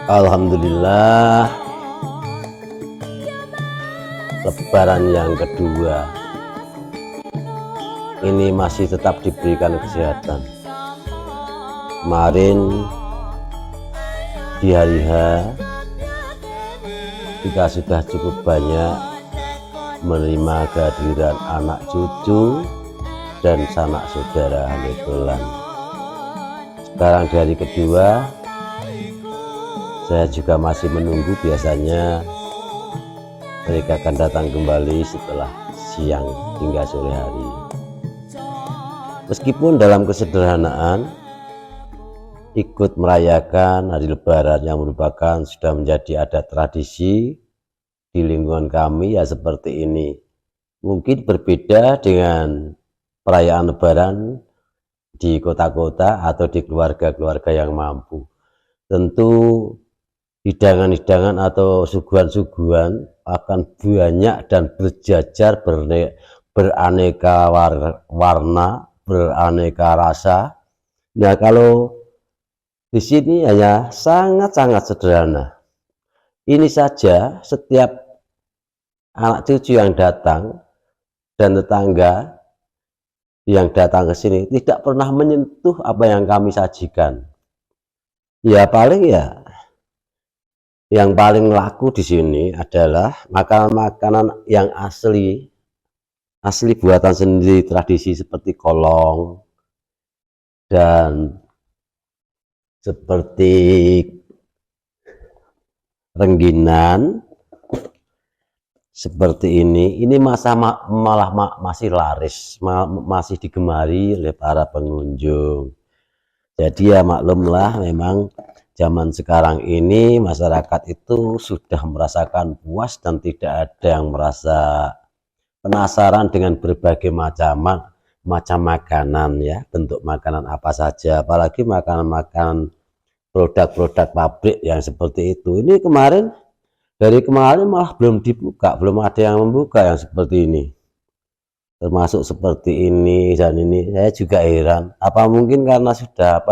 Alhamdulillah, Lebaran yang kedua ini masih tetap diberikan kesehatan. Kemarin di hari H kita sudah cukup banyak menerima kehadiran anak cucu dan sanak saudara lebelan. Sekarang di hari kedua saya juga masih menunggu, biasanya mereka akan datang kembali setelah siang hingga sore hari. Meskipun dalam kesederhanaan ikut merayakan hari Lebaran yang merupakan sudah menjadi adat tradisi di lingkungan kami ya seperti ini. Mungkin berbeda dengan perayaan Lebaran di kota-kota atau di keluarga-keluarga yang mampu. Tentu hidangan-hidangan atau suguhan-suguhan akan banyak dan berjajar beraneka warna, beraneka rasa. Nah, kalau di sini hanya sangat-sangat sederhana. Ini saja setiap anak cucu yang datang dan tetangga yang datang ke sini tidak pernah menyentuh apa yang kami sajikan. Ya paling ya yang paling laku di sini adalah makanan-makanan yang asli buatan sendiri, tradisi seperti kolong dan seperti rengginan seperti ini malah masih laris, masih digemari oleh para pengunjung. Jadi ya maklumlah, memang zaman sekarang ini masyarakat itu sudah merasakan puas dan tidak ada yang merasa penasaran dengan berbagai macam makanan ya, bentuk makanan apa saja, apalagi makanan-makanan produk-produk pabrik yang seperti itu. Ini dari kemarin malah belum dibuka, belum ada yang membuka yang seperti ini. Termasuk seperti ini dan ini, saya juga heran. Apa mungkin karena sudah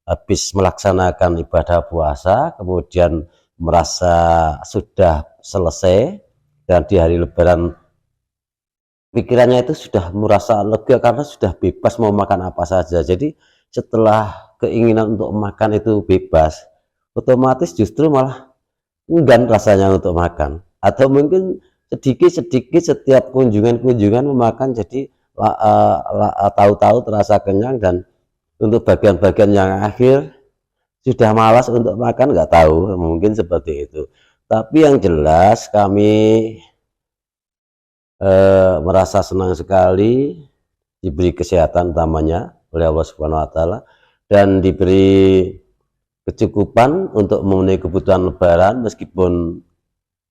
habis melaksanakan ibadah puasa, kemudian merasa sudah selesai, dan di hari Lebaran pikirannya itu sudah merasa lega karena sudah bebas mau makan apa saja. Jadi setelah keinginan untuk makan itu bebas, otomatis justru malah enggan rasanya untuk makan. Atau mungkin sedikit-sedikit setiap kunjungan memakan, jadi tahu-tahu terasa kenyang, dan untuk bagian-bagian yang akhir sudah malas untuk makan, nggak tahu, mungkin seperti itu. Tapi yang jelas kami merasa senang sekali diberi kesehatan utamanya oleh Allah Subhanahu wa Ta'ala, dan diberi kecukupan untuk memenuhi kebutuhan Lebaran meskipun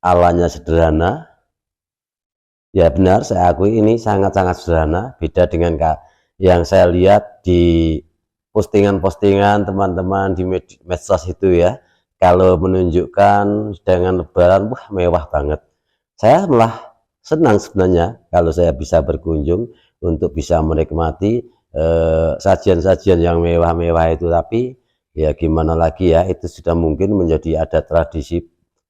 alanya sederhana. Ya benar, saya akui ini sangat-sangat sederhana, beda dengan yang saya lihat di postingan-postingan teman-teman di medsos itu ya. Kalau menunjukkan hidangan Lebaran, wah mewah banget. Saya malah senang sebenarnya kalau saya bisa berkunjung untuk bisa menikmati sajian-sajian yang mewah-mewah itu. Tapi ya gimana lagi ya, itu sudah mungkin menjadi adat tradisi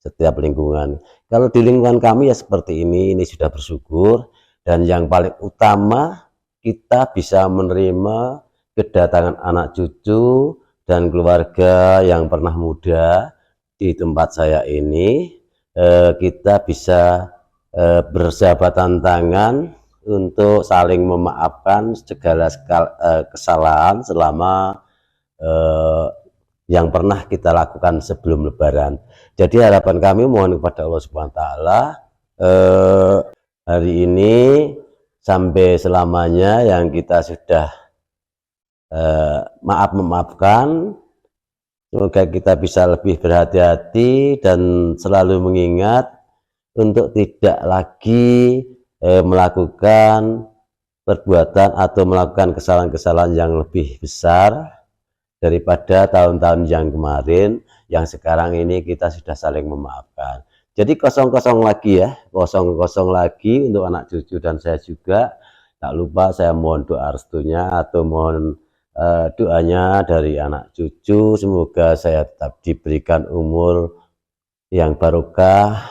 setiap lingkungan. Kalau di lingkungan kami ya seperti ini sudah bersyukur. Dan yang paling utama, kita bisa menerima kedatangan anak cucu dan keluarga yang pernah muda di tempat saya ini. Kita bisa bersahabatan tangan untuk saling memaafkan segala kesalahan selama yang pernah kita lakukan sebelum Lebaran. Jadi harapan kami mohon kepada Allah Subhanahu wa Ta'ala, hari ini sampai selamanya yang kita sudah memaafkan, semoga kita bisa lebih berhati-hati dan selalu mengingat untuk tidak lagi melakukan perbuatan atau melakukan kesalahan-kesalahan yang lebih besar daripada tahun-tahun yang kemarin, yang sekarang ini kita sudah saling memaafkan. Jadi kosong-kosong lagi ya, kosong-kosong lagi untuk anak cucu dan saya juga. Tak lupa saya mohon doa restunya atau mohon doanya dari anak cucu, semoga saya tetap diberikan umur yang barokah,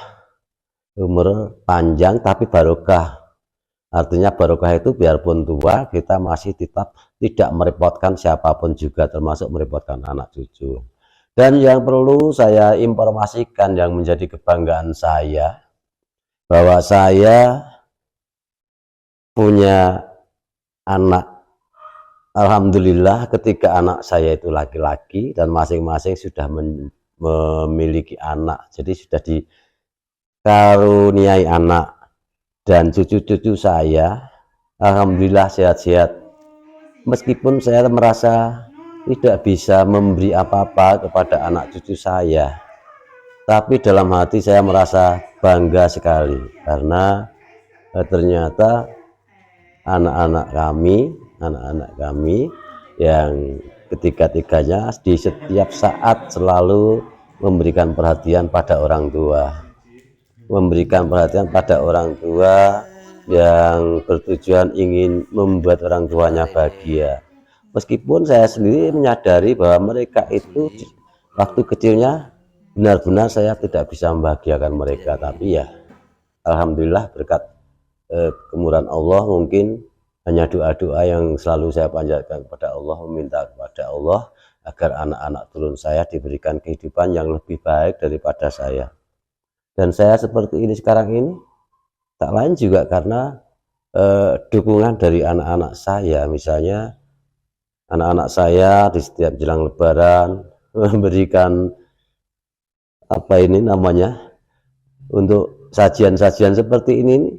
umur panjang tapi barokah. Artinya barokah itu biarpun tua kita masih tetap tidak merepotkan siapapun juga, termasuk merepotkan anak cucu. Dan yang perlu saya informasikan yang menjadi kebanggaan saya, bahwa saya punya anak. Alhamdulillah ketika anak saya itu laki-laki dan masing-masing sudah memiliki anak, jadi sudah dikaruniai anak. Dan cucu-cucu saya alhamdulillah sehat-sehat, meskipun saya merasa tidak bisa memberi apa-apa kepada anak cucu saya, tapi dalam hati saya merasa bangga sekali karena ternyata anak-anak kami yang ketiga-tiganya di setiap saat selalu memberikan perhatian pada orang tua, yang bertujuan ingin membuat orang tuanya bahagia. Meskipun saya sendiri menyadari bahwa mereka itu waktu kecilnya benar-benar saya tidak bisa membahagiakan mereka, tapi ya alhamdulillah berkat kemurahan Allah, mungkin hanya doa-doa yang selalu saya panjatkan kepada Allah, meminta kepada Allah agar anak-anak turun saya diberikan kehidupan yang lebih baik daripada saya. Dan saya seperti ini sekarang ini tak lain juga karena dukungan dari anak-anak saya. Misalnya anak-anak saya di setiap jelang lebaran memberikan untuk sajian-sajian seperti ini.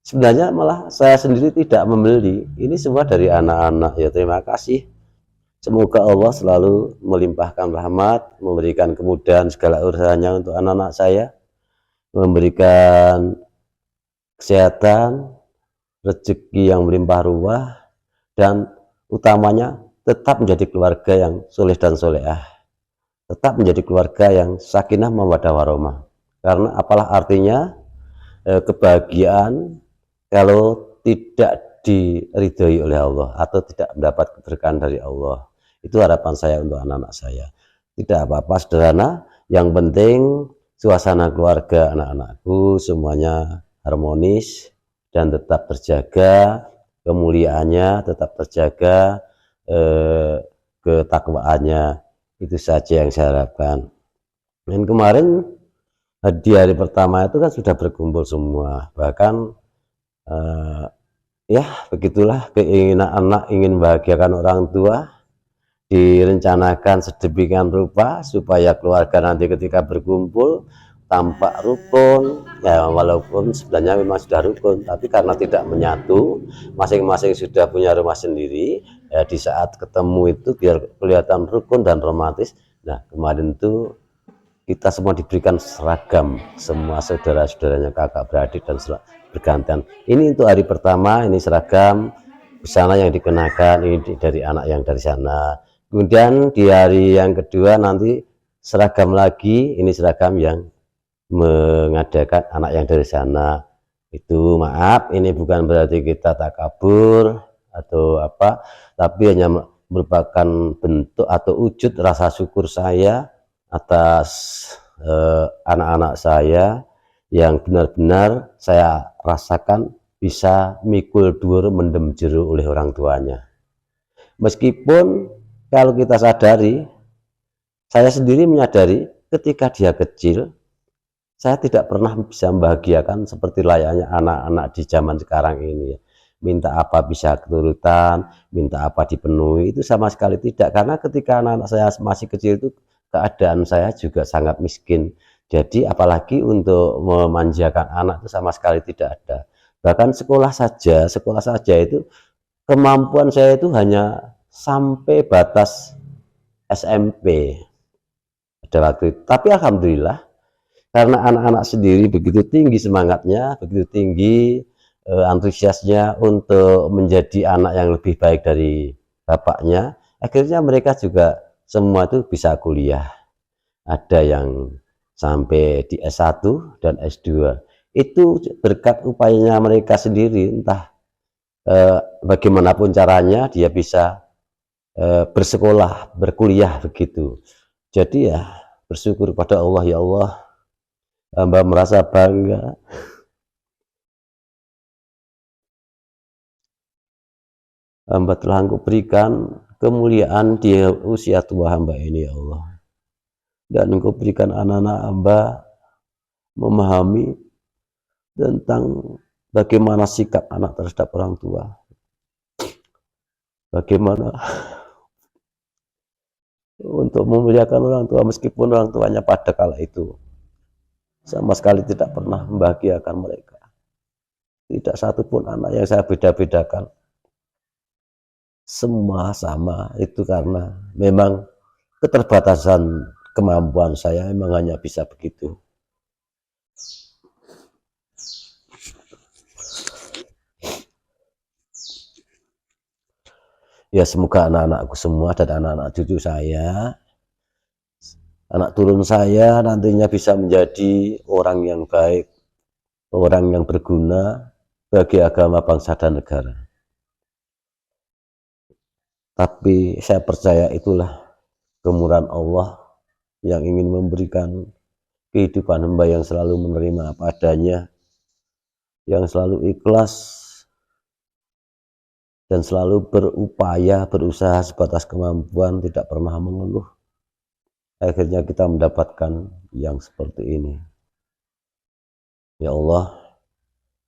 Sebenarnya malah saya sendiri tidak membeli, ini semua dari anak-anak. Ya terima kasih, semoga Allah selalu melimpahkan rahmat, memberikan kemudahan segala urusannya untuk anak-anak saya, memberikan kesehatan, rezeki yang melimpah ruah, dan utamanya tetap menjadi keluarga yang soleh dan solehah, tetap menjadi keluarga yang sakinah mawaddah warahmah. Karena apalah artinya kebahagiaan kalau tidak diridhoi oleh Allah atau tidak mendapat keberkahan dari Allah. Itu harapan saya untuk anak-anak saya. Tidak apa-apa sederhana, yang penting suasana keluarga anak-anakku semuanya harmonis dan tetap terjaga kemuliaannya, tetap terjaga ketakwaannya. Itu saja yang saya harapkan. Dan kemarin di hari pertama itu kan sudah berkumpul semua, bahkan ya begitulah keinginan anak ingin membahagiakan orang tua, direncanakan sedemikian rupa supaya keluarga nanti ketika berkumpul tampak rukun. Ya walaupun sebenarnya memang sudah rukun, tapi karena tidak menyatu, masing-masing sudah punya rumah sendiri, ya di saat ketemu itu biar kelihatan rukun dan romantis. Nah kemarin itu kita semua diberikan seragam, semua saudara-saudaranya, kakak beradik dan bergantian. Ini untuk hari pertama, ini seragam busana yang dikenakan, ini dari anak yang dari sana. Kemudian di hari yang kedua nanti seragam lagi, ini seragam yang mengadakan anak yang dari sana. Itu maaf, ini bukan berarti kita takabur atau apa, tapi hanya merupakan bentuk atau wujud rasa syukur saya atas anak-anak saya yang benar-benar saya rasakan bisa mikul dur mendem jeru oleh orang tuanya. Meskipun kalau kita sadari, saya sendiri menyadari ketika dia kecil, saya tidak pernah bisa membahagiakan seperti layaknya anak-anak di zaman sekarang ini ya. Minta apa bisa keturutan, minta apa dipenuhi, itu sama sekali tidak. Karena ketika anak-anak saya masih kecil itu keadaan saya juga sangat miskin. Jadi apalagi untuk memanjakan anak itu sama sekali tidak ada. Bahkan sekolah saja itu kemampuan saya itu hanya sampai batas SMP pada waktu itu. Tapi alhamdulillah karena anak-anak sendiri begitu tinggi semangatnya, begitu tinggi antusiasnya untuk menjadi anak yang lebih baik dari bapaknya, akhirnya mereka juga semua itu bisa kuliah. Ada yang sampai di S1 dan S2. Itu berkat upayanya mereka sendiri, entah bagaimanapun caranya dia bisa bersekolah, berkuliah begitu. Jadi ya bersyukur pada Allah, ya Allah, hamba merasa bangga hamba telah Engkau berikan kemuliaan di usia tua hamba ini, ya Allah, dan Engkau berikan anak-anak hamba memahami tentang bagaimana sikap anak terhadap orang tua, bagaimana untuk memuliakan orang tua meskipun orang tuanya pada kala itu sama sekali tidak pernah membahagiakan mereka. Tidak satu pun anak yang saya beda-bedakan, semua sama. Itu karena memang keterbatasan kemampuan saya, memang hanya bisa begitu. Ya semoga anak-anakku semua dan anak-anak cucu saya, anak turun saya nantinya bisa menjadi orang yang baik, orang yang berguna bagi agama, bangsa, dan negara. Tapi saya percaya itulah kemurahan Allah yang ingin memberikan kehidupan hamba yang selalu menerima apa adanya, yang selalu ikhlas dan selalu berupaya, berusaha sebatas kemampuan, tidak pernah mengeluh. Akhirnya kita mendapatkan yang seperti ini. Ya Allah,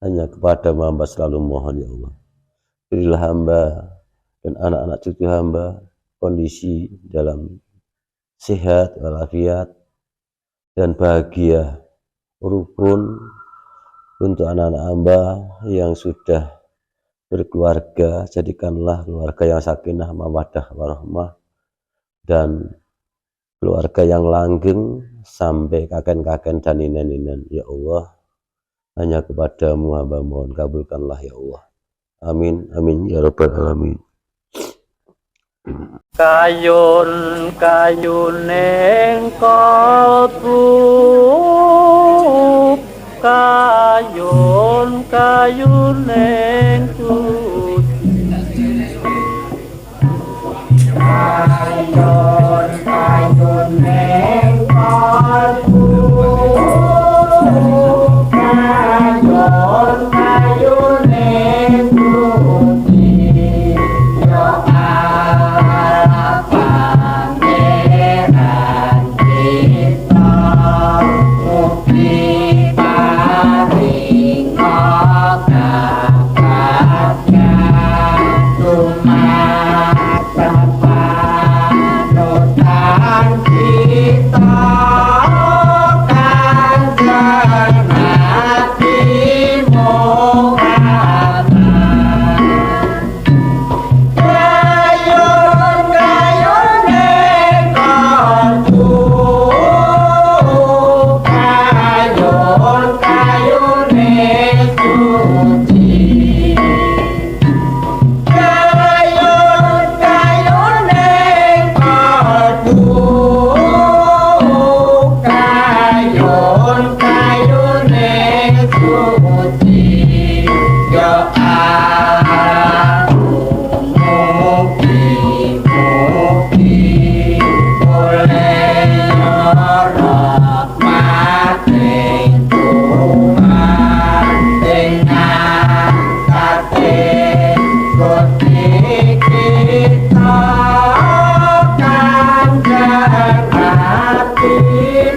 hanya kepada hamba selalu mohon, ya Allah, berilah hamba dan anak-anak cucu hamba kondisi dalam sehat, walafiat, dan bahagia, rukun untuk anak-anak hamba yang sudah berkeluarga. Jadikanlah keluarga yang sakinah, mawaddah, warahmah, dan keluarga yang langgeng sampai kakek-kakek dan ninen-ninen. Ya Allah, hanya kepadamu hamba mohon, kabulkanlah ya Allah. Amin, amin ya rabbal alamin. Kayun kayuning kalbu, kayun kayuning cuci, kayun kayuning kalbu, kayun kayuning cuci, yo kita kan hati